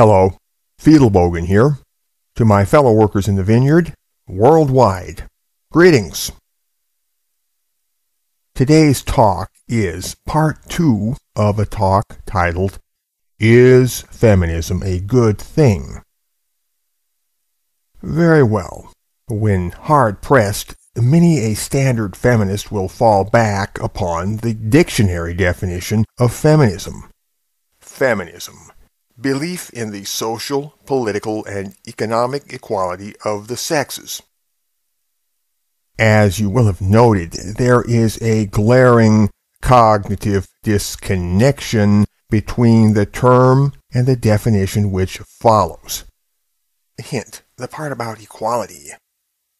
Hello, Fiedelbogen here. To my fellow workers in the vineyard, worldwide, greetings. Today's talk is part 2 of a talk titled, Is Feminism a Good Thing? Very well. When hard-pressed, many a standard feminist will fall back upon the dictionary definition of feminism. Feminism. Belief in the social, political, and economic equality of the sexes. As you will have noted, there is a glaring cognitive disconnection between the term and the definition which follows. Hint, the part about equality.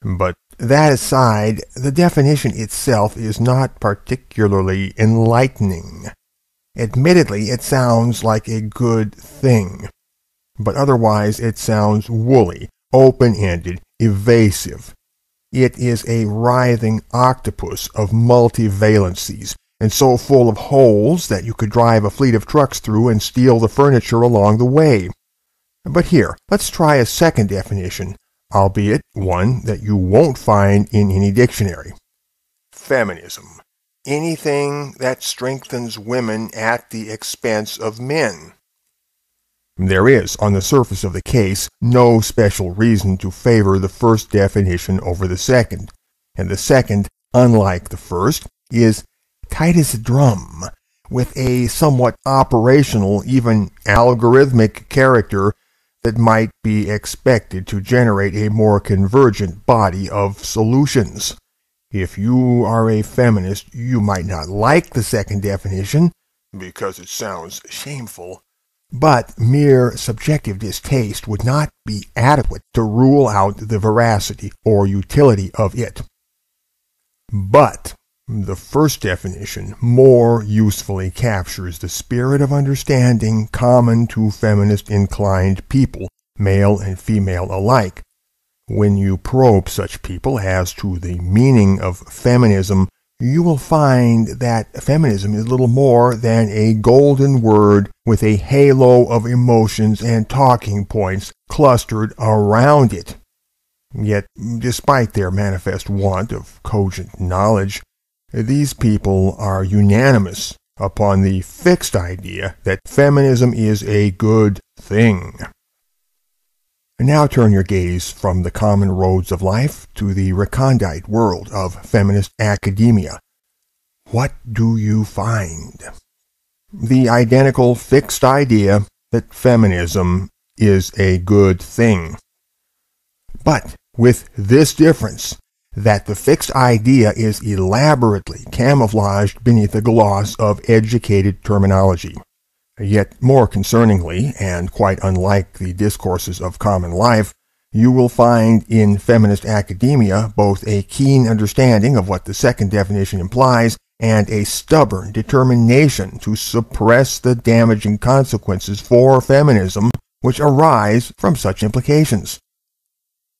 But that aside, the definition itself is not particularly enlightening. Admittedly, it sounds like a good thing, but otherwise it sounds woolly, open-ended, evasive. It is a writhing octopus of multivalencies, and so full of holes that you could drive a fleet of trucks through and steal the furniture along the way. But here, let's try a second definition, albeit one that you won't find in any dictionary. Feminism. Anything that strengthens women at the expense of men. There is, on the surface of the case, no special reason to favor the first definition over the second, and the second, unlike the first, is tight as a drum, with a somewhat operational, even algorithmic character that might be expected to generate a more convergent body of solutions. If you are a feminist, you might not like the second definition, because it sounds shameful, but mere subjective distaste would not be adequate to rule out the veracity or utility of it. But the first definition more usefully captures the spirit of understanding common to feminist-inclined people, male and female alike. When you probe such people as to the meaning of feminism, you will find that feminism is little more than a golden word with a halo of emotions and talking points clustered around it. Yet, despite their manifest want of cogent knowledge, these people are unanimous upon the fixed idea that feminism is a good thing. Now turn your gaze from the common roads of life to the recondite world of feminist academia. What do you find? The identical fixed idea that feminism is a good thing. But with this difference, that the fixed idea is elaborately camouflaged beneath a gloss of educated terminology. Yet more concerningly, and quite unlike the discourses of common life, you will find in feminist academia both a keen understanding of what the second definition implies and a stubborn determination to suppress the damaging consequences for feminism which arise from such implications.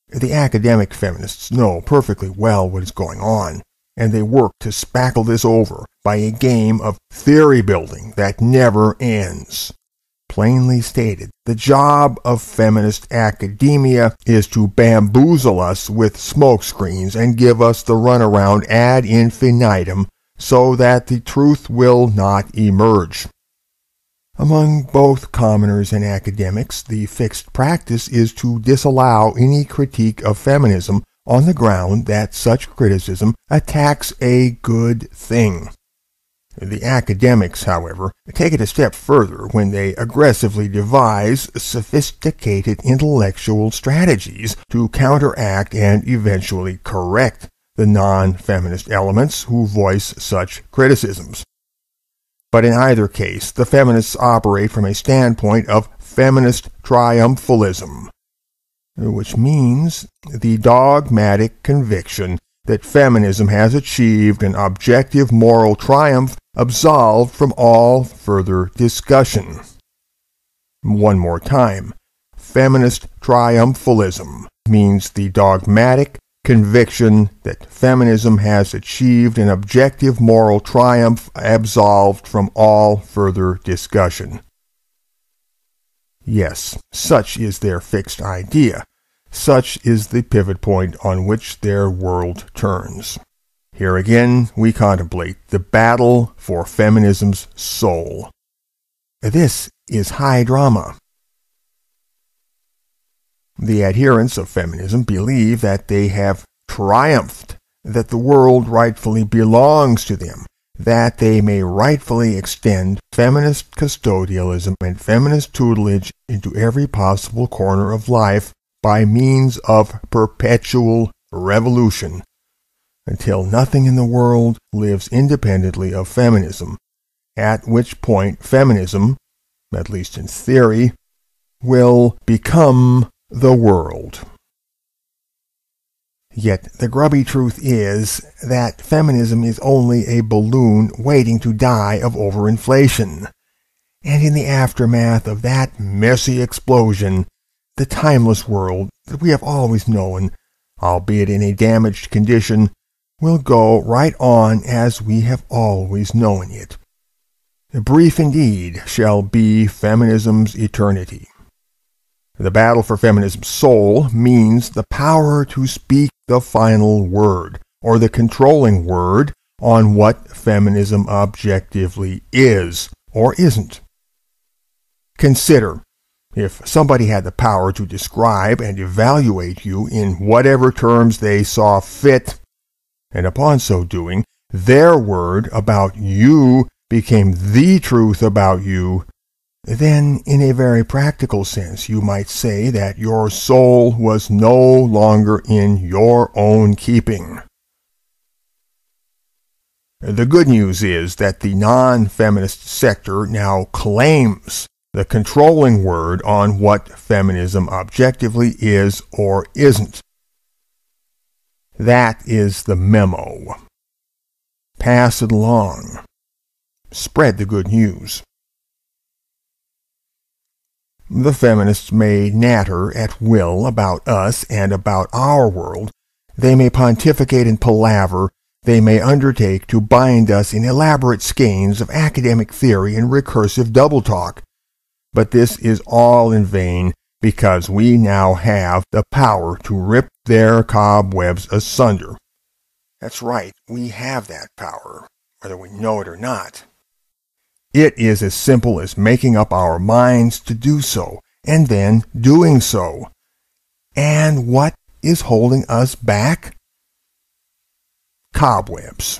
The academic feminists know perfectly well what is going on, and they work to spackle this over by a game of theory-building that never ends. Plainly stated, the job of feminist academia is to bamboozle us with smokescreens and give us the runaround ad infinitum so that the truth will not emerge. Among both commoners and academics, the fixed practice is to disallow any critique of feminism on the ground that such criticism attacks a good thing. The academics, however, take it a step further when they aggressively devise sophisticated intellectual strategies to counteract and eventually correct the non-feminist elements who voice such criticisms. But in either case, the feminists operate from a standpoint of feminist triumphalism, which means the dogmatic conviction that feminism has achieved an objective moral triumph absolved from all further discussion. One more time, feminist triumphalism means the dogmatic conviction that feminism has achieved an objective moral triumph absolved from all further discussion. Yes, such is their fixed idea. Such is the pivot point on which their world turns. Here again we contemplate the battle for feminism's soul. This is high drama. The adherents of feminism believe that they have triumphed, that the world rightfully belongs to them, that they may rightfully extend feminist custodialism and feminist tutelage into every possible corner of life by means of perpetual revolution, until nothing in the world lives independently of feminism, at which point feminism, at least in theory, will become the world. Yet the grubby truth is that feminism is only a balloon waiting to die of overinflation. And in the aftermath of that messy explosion, the timeless world that we have always known, albeit in a damaged condition, will go right on as we have always known it. Brief indeed shall be feminism's eternity. The battle for feminism's soul means the power to speak the final word, or the controlling word, on what feminism objectively is, or isn't. Consider, if somebody had the power to describe and evaluate you in whatever terms they saw fit, and upon so doing, their word about you became the truth about you, then in a very practical sense you might say that your soul was no longer in your own keeping. The good news is that the non-feminist sector now claims the controlling word on what feminism objectively is or isn't. That is the memo. Pass it along. Spread the good news. The feminists may natter at will about us and about our world. They may pontificate and palaver. They may undertake to bind us in elaborate skeins of academic theory and recursive double talk. But this is all in vain, because we now have the power to rip their cobwebs asunder. That's right, we have that power, whether we know it or not. It is as simple as making up our minds to do so, and then doing so. And what is holding us back? Cobwebs.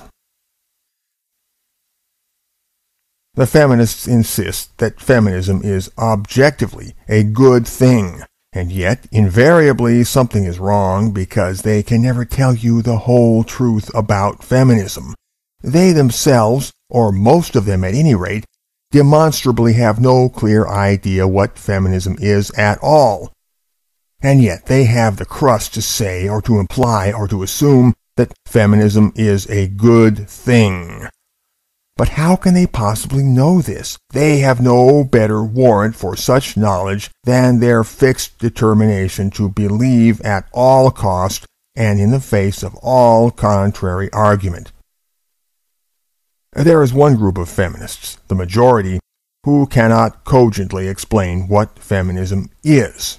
The feminists insist that feminism is objectively a good thing, and yet invariably something is wrong because they can never tell you the whole truth about feminism. They themselves, or most of them at any rate, demonstrably have no clear idea what feminism is at all. And yet they have the crust to say or to imply or to assume that feminism is a good thing. But how can they possibly know this? They have no better warrant for such knowledge than their fixed determination to believe at all cost and in the face of all contrary argument. There is one group of feminists, the majority, who cannot cogently explain what feminism is.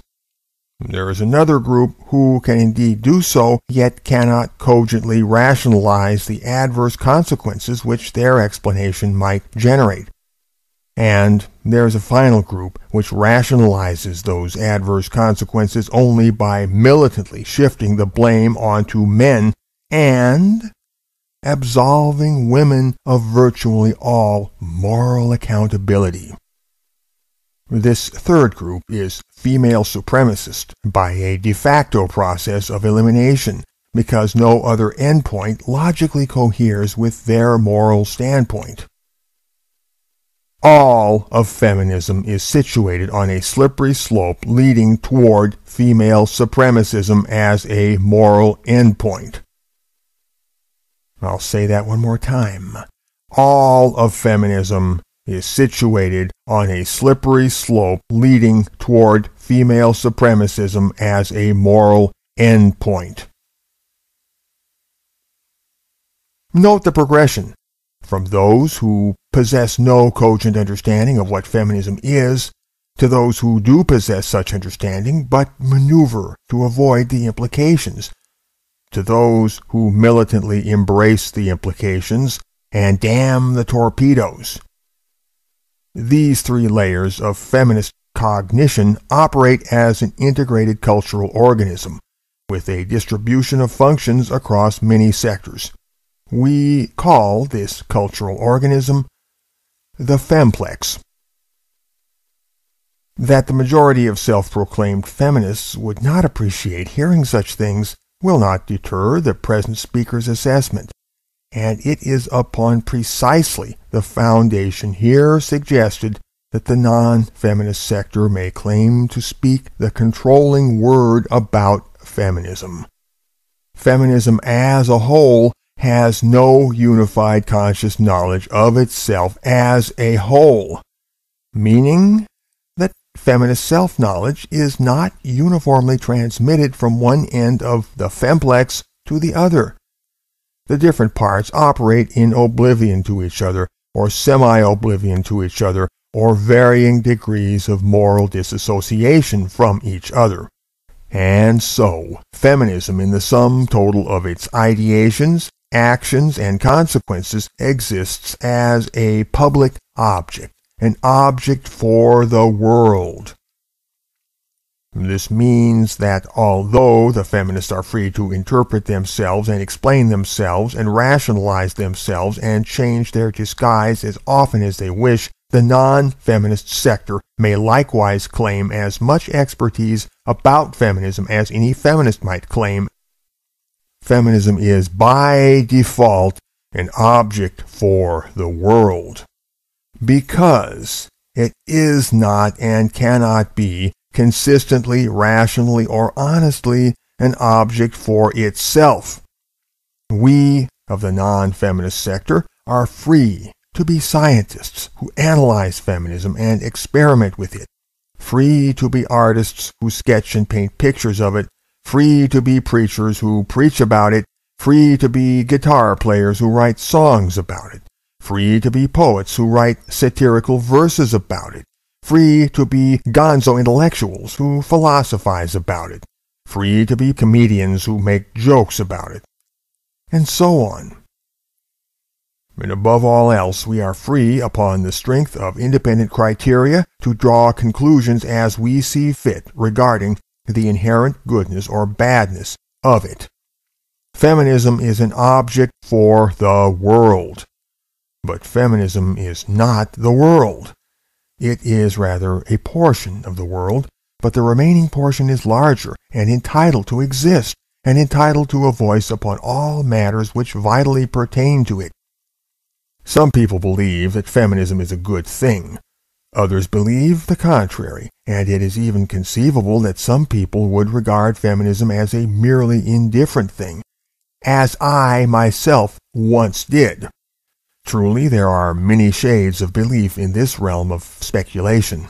There is another group who can indeed do so, yet cannot cogently rationalize the adverse consequences which their explanation might generate. And there is a final group which rationalizes those adverse consequences only by militantly shifting the blame onto men and absolving women of virtually all moral accountability. This third group is female supremacist by a de facto process of elimination, because no other endpoint logically coheres with their moral standpoint. All of feminism is situated on a slippery slope leading toward female supremacism as a moral endpoint. I'll say that one more time. All of feminism is situated on a slippery slope leading toward female supremacism as a moral endpoint. Note the progression from those who possess no cogent understanding of what feminism is to those who do possess such understanding, but maneuver to avoid the implications, to those who militantly embrace the implications and damn the torpedoes. These three layers of feminist cognition operate as an integrated cultural organism, with a distribution of functions across many sectors. We call this cultural organism the femplex. That the majority of self-proclaimed feminists would not appreciate hearing such things will not deter the present speaker's assessment, and it is upon precisely the foundation here suggested that the non-feminist sector may claim to speak the controlling word about feminism. Feminism as a whole has no unified conscious knowledge of itself as a whole, meaning that feminist self-knowledge is not uniformly transmitted from one end of the femplex to the other. The different parts operate in oblivion to each other, or semi-oblivion to each other, or varying degrees of moral disassociation from each other. And so, feminism in the sum total of its ideations, actions, and consequences exists as a public object, an object for the world. This means that although the feminists are free to interpret themselves and explain themselves and rationalize themselves and change their disguise as often as they wish, the non-feminist sector may likewise claim as much expertise about feminism as any feminist might claim. Feminism is by default an object for the world, because it is not and cannot be consistently, rationally, or honestly an object for itself. We of the non-feminist sector are free to be scientists who analyze feminism and experiment with it, free to be artists who sketch and paint pictures of it, free to be preachers who preach about it, free to be guitar players who write songs about it, free to be poets who write satirical verses about it, free to be gonzo intellectuals who philosophize about it, free to be comedians who make jokes about it, and so on. And above all else, we are free, upon the strength of independent criteria, to draw conclusions as we see fit regarding the inherent goodness or badness of it. Feminism is an object for the world, but feminism is not the world. It is rather a portion of the world, but the remaining portion is larger and entitled to exist, and entitled to a voice upon all matters which vitally pertain to it. Some people believe that feminism is a good thing. Others believe the contrary, and it is even conceivable that some people would regard feminism as a merely indifferent thing, as I myself once did. Truly, there are many shades of belief in this realm of speculation.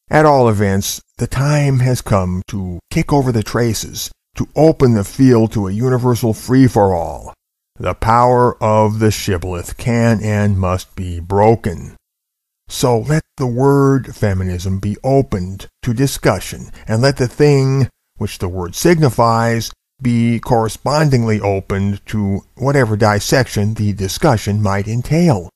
At all events, the time has come to kick over the traces, to open the field to a universal free-for-all. The power of the shibboleth can and must be broken. So let the word feminism be opened to discussion, and let the thing which the word signifies be correspondingly opened to whatever dissection the discussion might entail.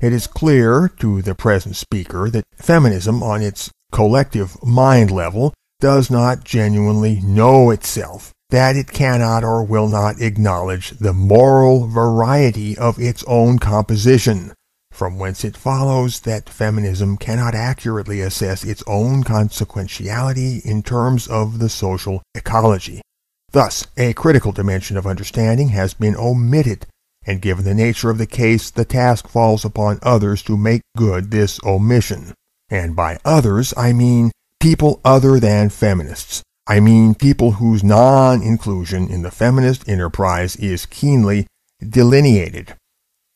It is clear to the present speaker that feminism, on its collective mind level, does not genuinely know itself, that it cannot or will not acknowledge the moral variety of its own composition, from whence it follows that feminism cannot accurately assess its own consequentiality in terms of the social ecology. Thus, a critical dimension of understanding has been omitted, and given the nature of the case, the task falls upon others to make good this omission. And by others, I mean people other than feminists. I mean people whose non-inclusion in the feminist enterprise is keenly delineated.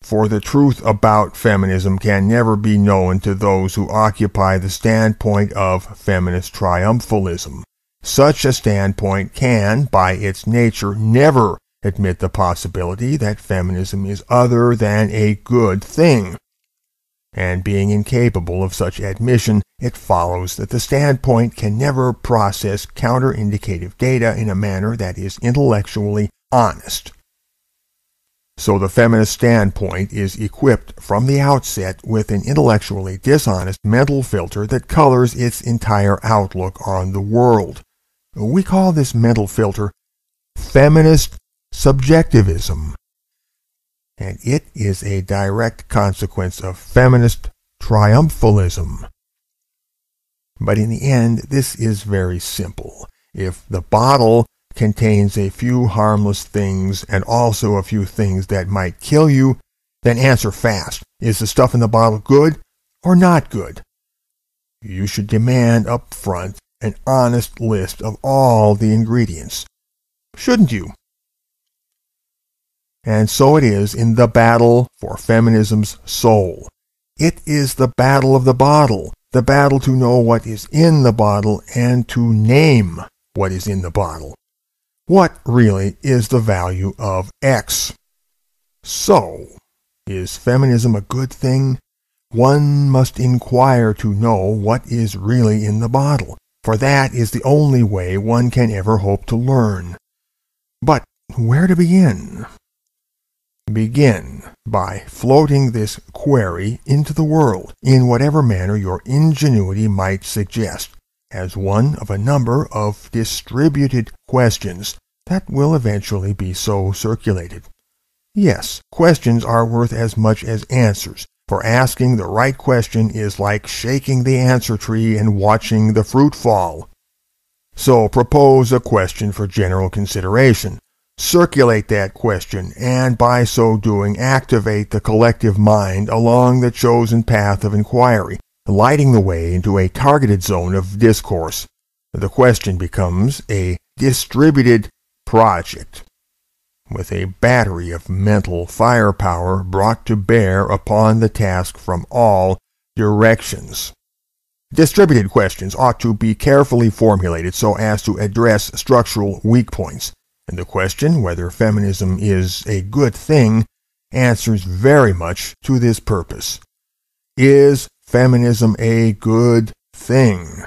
For the truth about feminism can never be known to those who occupy the standpoint of feminist triumphalism. Such a standpoint can, by its nature, never admit the possibility that feminism is other than a good thing. And being incapable of such admission, it follows that the standpoint can never process counterindicative data in a manner that is intellectually honest. So the feminist standpoint is equipped from the outset with an intellectually dishonest mental filter that colors its entire outlook on the world. We call this mental filter feminist subjectivism, and it is a direct consequence of feminist triumphalism. But in the end, this is very simple. If the bottle contains a few harmless things and also a few things that might kill you, then answer fast. Is the stuff in the bottle good or not good? You should demand up front an honest list of all the ingredients. Shouldn't you? And so it is in the battle for feminism's soul. It is the battle of the bottle, the battle to know what is in the bottle and to name what is in the bottle. What really is the value of X? So, is feminism a good thing? One must inquire to know what is really in the bottle, for that is the only way one can ever hope to learn. But where to begin? Begin by floating this query into the world in whatever manner your ingenuity might suggest, as one of a number of distributed questions that will eventually be so circulated. Yes, questions are worth as much as answers, for asking the right question is like shaking the answer tree and watching the fruit fall. So propose a question for general consideration. Circulate that question, and by so doing activate the collective mind along the chosen path of inquiry, lighting the way into a targeted zone of discourse. The question becomes a distributed project, with a battery of mental firepower brought to bear upon the task from all directions. Distributed questions ought to be carefully formulated so as to address structural weak points, and the question whether feminism is a good thing answers very much to this purpose. Is feminism a good thing?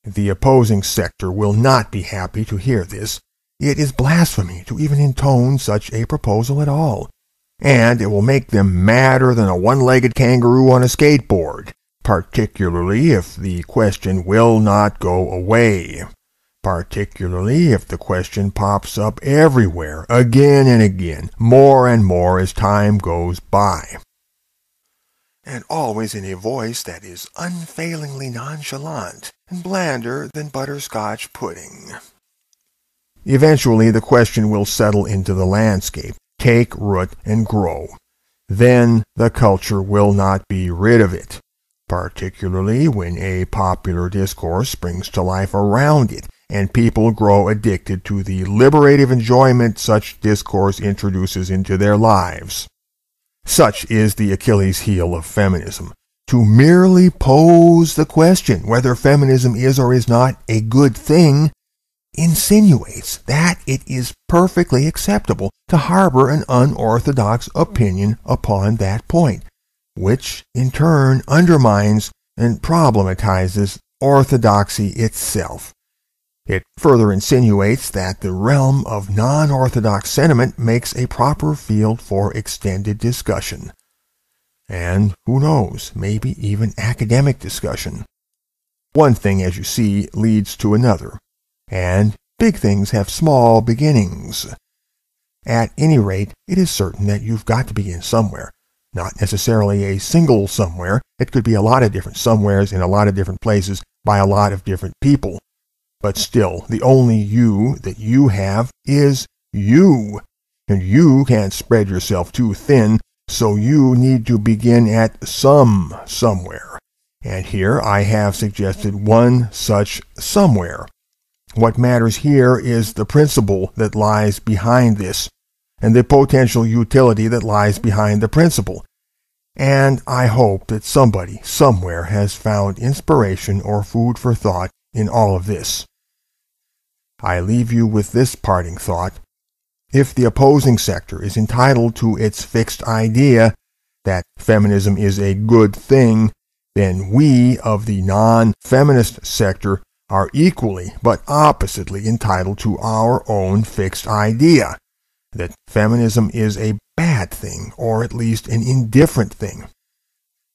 The opposing sector will not be happy to hear this. It is blasphemy to even intone such a proposal at all, and it will make them madder than a one-legged kangaroo on a skateboard, particularly if the question will not go away, particularly if the question pops up everywhere, again and again, more and more as time goes by, and always in a voice that is unfailingly nonchalant and blander than butterscotch pudding. Eventually, the question will settle into the landscape, take root, and grow. Then the culture will not be rid of it, particularly when a popular discourse springs to life around it, and people grow addicted to the liberative enjoyment such discourse introduces into their lives. Such is the Achilles heel of feminism. To merely pose the question whether feminism is or is not a good thing insinuates that it is perfectly acceptable to harbor an unorthodox opinion upon that point, which in turn undermines and problematizes orthodoxy itself. It further insinuates that the realm of non-orthodox sentiment makes a proper field for extended discussion, and who knows, maybe even academic discussion. One thing, as you see, leads to another, and big things have small beginnings. At any rate, it is certain that you've got to begin somewhere. Not necessarily a single somewhere. It could be a lot of different somewheres in a lot of different places by a lot of different people. But still, the only you that you have is you. And you can't spread yourself too thin, so you need to begin at somewhere. And here I have suggested one such somewhere. What matters here is the principle that lies behind this, and the potential utility that lies behind the principle. And I hope that somebody, somewhere, has found inspiration or food for thought in all of this. I leave you with this parting thought. If the opposing sector is entitled to its fixed idea that feminism is a good thing, then we of the non-feminist sector are equally but oppositely entitled to our own fixed idea that feminism is a bad thing, or at least an indifferent thing.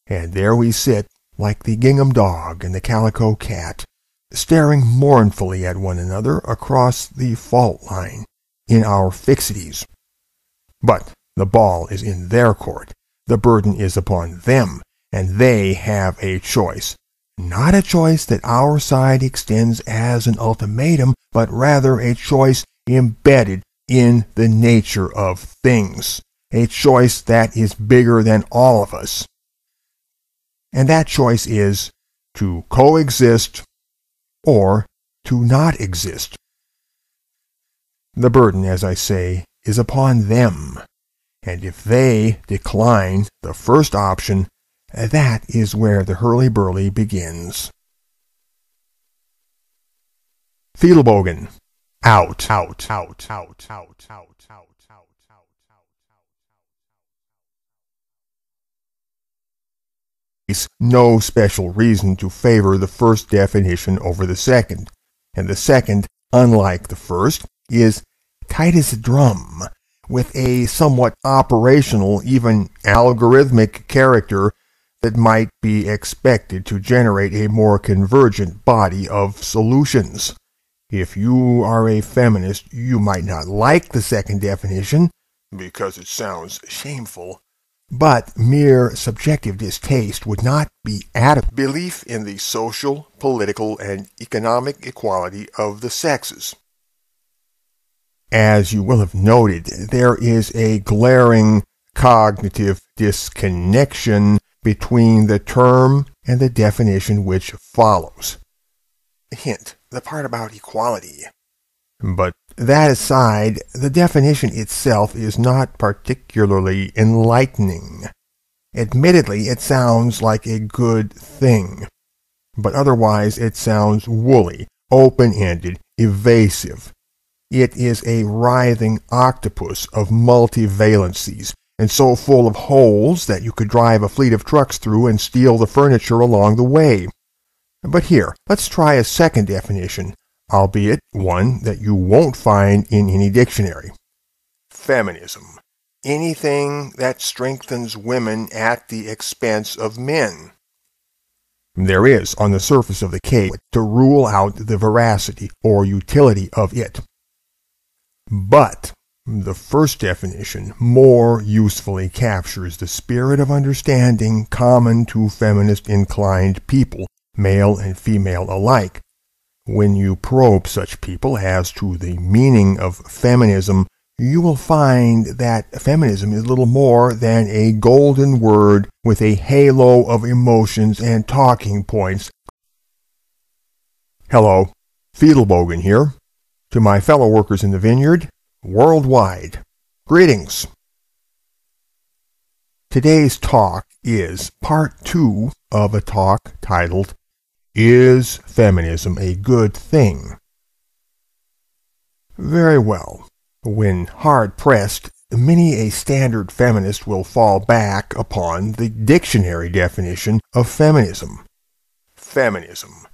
And there we sit, like the gingham dog and the calico cat, staring mournfully at one another across the fault line in our fixities. But the ball is in their court. The burden is upon them, and they have a choice. Not a choice that our side extends as an ultimatum, but rather a choice embedded in the nature of things. A choice that is bigger than all of us. And that choice is to coexist or to not exist. The burden, as I say, is upon them. And if they decline the first option, that is where the hurly-burly begins. Fiedelbogen. Out. No special reason to favor the first definition over the second. And the second, unlike the first, is tight as a drum, with a somewhat operational, even algorithmic character that might be expected to generate a more convergent body of solutions. If you are a feminist, you might not like the second definition, because it sounds shameful, but mere subjective distaste would not be adequate. Belief in the social, political, and economic equality of the sexes. As you will have noted, there is a glaring cognitive disconnection between the term and the definition which follows. Hint, the part about equality. But that aside, the definition itself is not particularly enlightening. Admittedly, it sounds like a good thing, but otherwise it sounds woolly, open-ended, evasive. It is a writhing octopus of multivalencies, and so full of holes that you could drive a fleet of trucks through and steal the furniture along the way. But here, let's try a second definition, albeit one that you won't find in any dictionary. Feminism. Anything that strengthens women at the expense of men. There is, on the surface of the case, to rule out the veracity or utility of it. But the first definition more usefully captures the spirit of understanding common to feminist-inclined people, male and female alike. When you probe such people as to the meaning of feminism, you will find that feminism is little more than a golden word with a halo of emotions and talking points. Hello, Fiedelbogen here. To my fellow workers in the vineyard, worldwide, greetings. Today's talk is part 2 of a talk titled, Is Feminism a Good Thing? Very well. When hard-pressed, many a standard feminist will fall back upon the dictionary definition of feminism. Feminism.